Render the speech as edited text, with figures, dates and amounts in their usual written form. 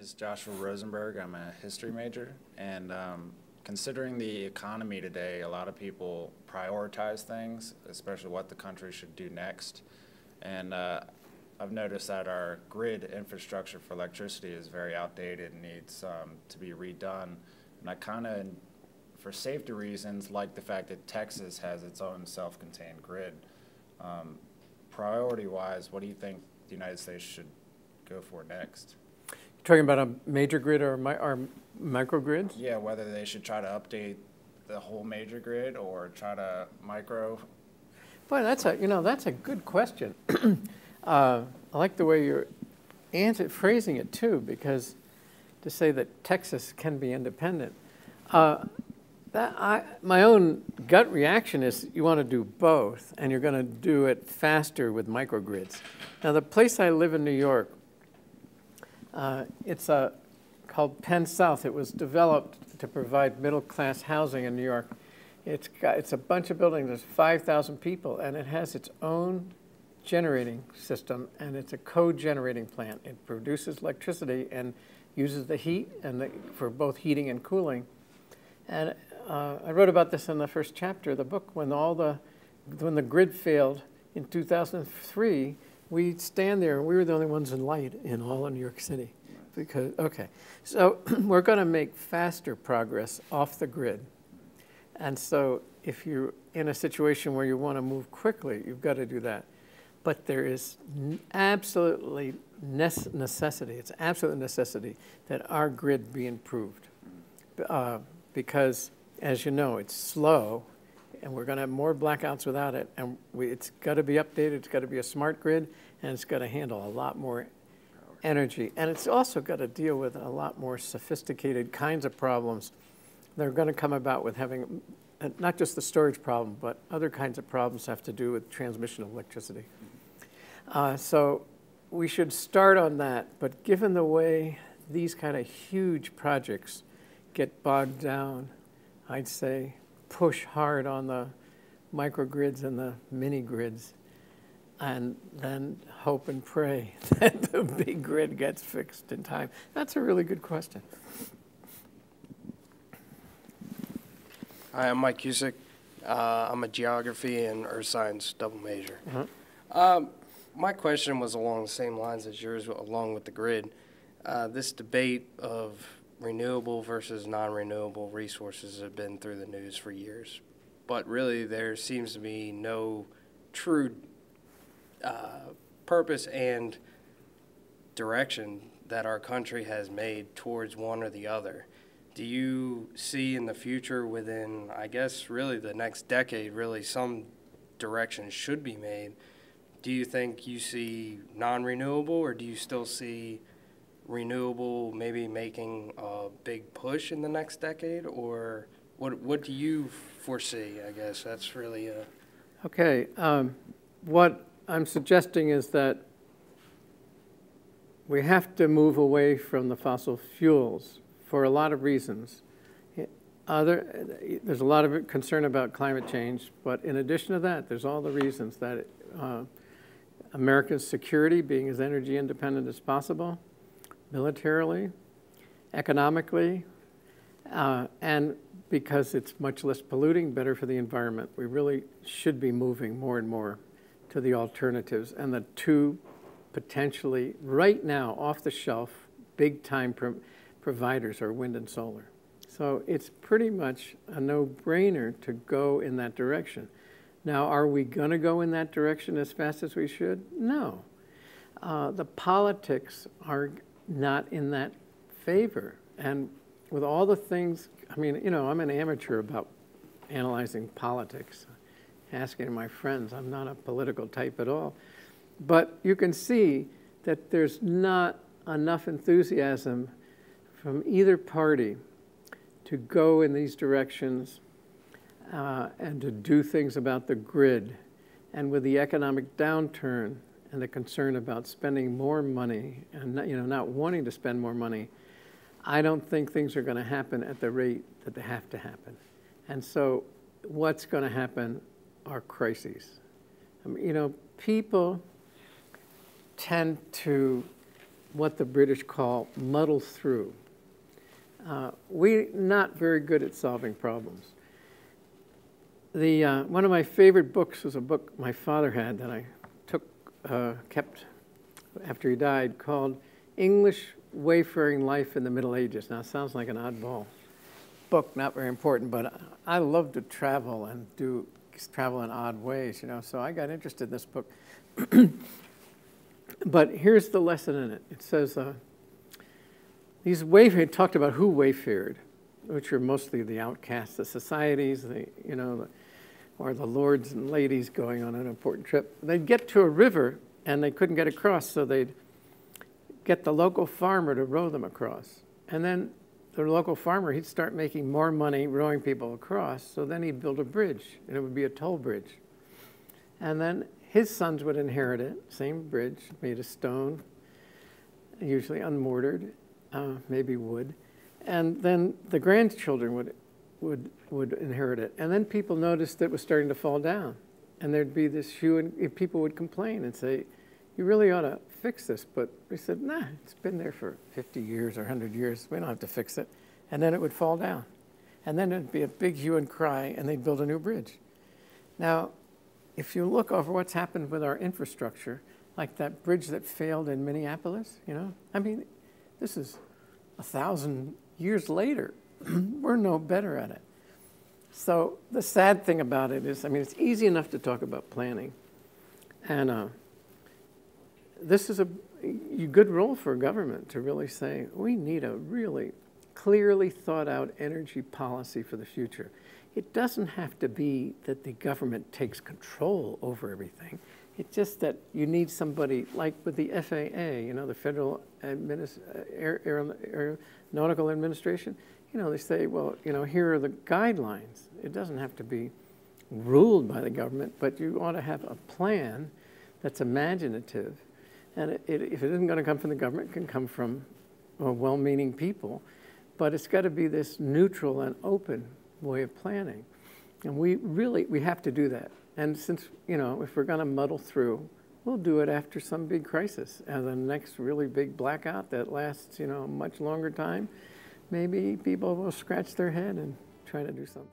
is Joshua Rosenberg. I'm a history major, and considering the economy today, a lot of people prioritize things, especially what the country should do next. And I've noticed that our grid infrastructure for electricity is very outdated and needs to be redone. And I kind of, for safety reasons, like the fact that Texas has its own self-contained grid. Priority-wise, what do you think the United States should go for next? You're talking about a major grid or microgrids? Yeah, whether they should try to update the whole major grid or try to micro. Boy, that's a good question. I like the way you're phrasing it too, because to say that Texas can be independent. My own gut reaction is you want to do both, and you're going to do it faster with microgrids. Now, the place I live in New York, it's called Penn South. It was developed to provide middle-class housing in New York. It's a bunch of buildings. There's 5,000 people, and it has its own generating system, and it's a co-generating plant. It produces electricity and uses the heat for both heating and cooling. And I wrote about this in the first chapter of the book. When the grid failed in 2003, we'd stand there, and we were the only ones in light in all of New York City. So we're going to make faster progress off the grid. And so if you're in a situation where you want to move quickly, you've got to do that. But there is absolutely necessity. It's absolute necessity that our grid be improved. Because, as you know, it's slow, and we're going to have more blackouts without it. And it's got to be updated. It's got to be a smart grid, and it's got to handle a lot more energy. And it's also got to deal with a lot more sophisticated kinds of problems that are going to come about with having not just the storage problem, but other kinds of problems have to do with transmission of electricity. So we should start on that. But given the way these kind of huge projects get bogged down, I'd say push hard on the microgrids and the mini grids, and then hope and pray that the big grid gets fixed in time. That's a really good question. Hi, I'm Mike Cusick. I'm a geography and earth science double major. My question was along the same lines as yours, along with the grid. This debate of renewable versus non-renewable resources have been through the news for years. But really, there seems to be no true purpose and direction that our country has made towards one or the other. Do you see in the future within, I guess, really the next decade, really some direction should be made? Do you think you see non-renewable, or do you still see renewable maybe making a big push in the next decade? Or what do you foresee? I guess that's really a... Okay. What I'm suggesting is that we have to move away from the fossil fuels for a lot of reasons. There's a lot of concern about climate change, but in addition to that, there's all the reasons that America's security, being as energy independent as possible, militarily, economically, and because it's much less polluting, better for the environment. We really should be moving more and more to the alternatives. And the two potentially, right now, off-the-shelf, big-time providers are wind and solar. So it's pretty much a no-brainer to go in that direction. Now, are we going to go in that direction as fast as we should? No. The politics are not in that favor. And with all the things, I mean, you know, I'm an amateur about analyzing politics, asking my friends. I'm not a political type at all. But you can see that there's not enough enthusiasm from either party to go in these directions and to do things about the grid. And with the economic downturn and the concern about spending more money and not wanting to spend more money, I don't think things are going to happen at the rate that they have to happen. And so what's going to happen are crises. I mean, people tend to what the British call muddle through. We're not very good at solving problems. One of my favorite books was a book my father had that I kept after he died, called English Wayfaring Life in the Middle Ages. Now, it sounds like an oddball book, not very important, but I love to travel and travel in odd ways, you know, so I got interested in this book. But here's the lesson in it. It says, it talked about who wayfared, which are mostly the outcasts, the societies, or the lords and ladies going on an important trip. They'd get to a river and they couldn't get across, so they'd get the local farmer to row them across. And then the local farmer, he'd start making more money rowing people across, so then he'd build a bridge, and it would be a toll bridge. And then his sons would inherit it, same bridge, made of stone, usually unmortared, maybe wood. And then the grandchildren would inherit it. And then people noticed that it was starting to fall down. And there'd be this hue, and people would complain and say, you really ought to fix this. But we said, nah, it's been there for 50 years or 100 years. We don't have to fix it. And then it would fall down. And then it'd be a big hue and cry, and they'd build a new bridge. Now, if you look over what's happened with our infrastructure, like that bridge that failed in Minneapolis, you know, I mean, this is 1,000 years later. We're no better at it. So the sad thing about it is, I mean, it's easy enough to talk about planning. And this is a good role for a government to really say, we need a really clearly thought out energy policy for the future. It doesn't have to be that the government takes control over everything. It's just that you need somebody, like with the FAA, you know, the Federal Aeronautical Administration. You know, they say, well, you know, here are the guidelines. It doesn't have to be ruled by the government, but you ought to have a plan that's imaginative. And if it isn't going to come from the government, it can come from well-meaning people. But it's got to be this neutral and open way of planning. And we have to do that. And since, you know, if we're going to muddle through, we'll do it after some big crisis. And the next really big blackout that lasts, you know, a much longer time, maybe people will scratch their head and try to do something.